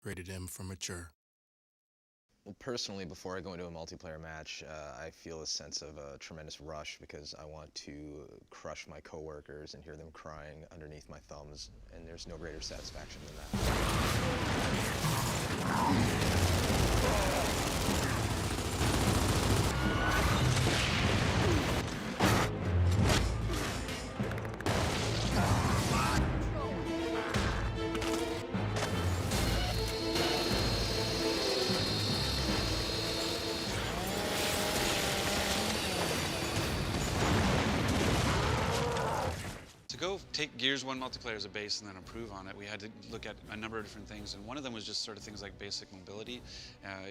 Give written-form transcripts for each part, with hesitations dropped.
Rated M for mature. Well, personally, before I go into a multiplayer match, I feel a sense of a tremendous rush because I want to crush my coworkers and hear them crying underneath my thumbs, and there's no greater satisfaction than that. To go take Gears 1 multiplayer as a base and then improve on it, we had to look at a number of different things, and one of them was just sort of things like basic mobility.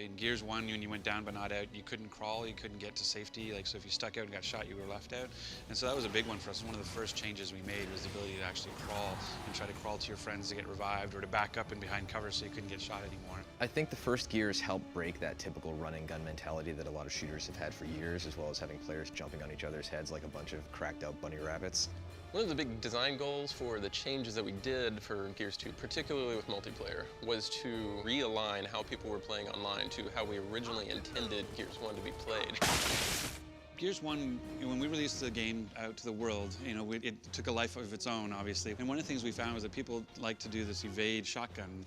In Gears 1, when you went down but not out, you couldn't crawl, you couldn't get to safety, so if you stuck out and got shot, you were left out. And so that was a big one for us. One of the first changes we made was the ability to actually crawl and try to crawl to your friends to get revived or to back up and behind cover so you couldn't get shot anymore. I think the first Gears helped break that typical run and gun mentality that a lot of shooters have had for years, as well as having players jumping on each other's heads like a bunch of cracked out bunny rabbits. One of the big design goals for the changes that we did for Gears 2, particularly with multiplayer, was to realign how people were playing online to how we originally intended Gears 1 to be played. Gears 1, when we released the game out to the world, it took a life of its own, obviously. And one of the things we found was that people like to do this evade shotgun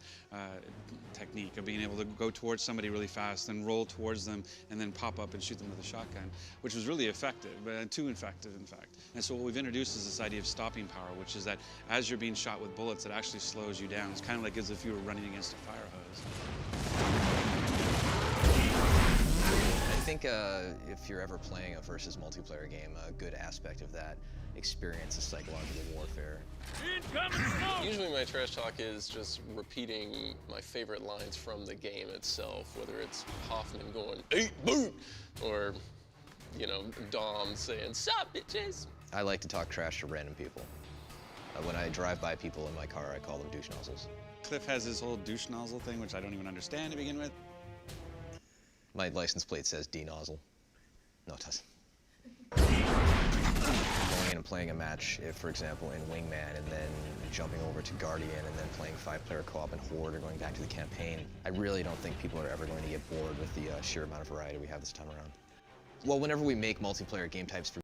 technique of being able to go towards somebody really fast and roll towards them and then pop up and shoot them with a shotgun, which was really effective, but too effective, in fact. And so what we've introduced is this idea of stopping power, which is that as you're being shot with bullets, it actually slows you down. It's kind of like as if you were running against a fire hose. I think if you're ever playing a versus multiplayer game, a good aspect of that experience is psychological warfare. Usually my trash talk is just repeating my favorite lines from the game itself, whether it's Hoffman going, "Eat boot!" or, Dom saying, "Sup, bitches!" I like to talk trash to random people. When I drive by people in my car, I call them douche nozzles. Cliff has this whole douche nozzle thing, which I don't even understand to begin with. My license plate says D-nozzle. No, it doesn't. Going in and playing a match, if, for example, in Wingman, and then jumping over to Guardian, and then playing 5-player co-op in Horde, or going back to the campaign, I really don't think people are ever going to get bored with the sheer amount of variety we have this time around. Well, whenever we make multiplayer game types for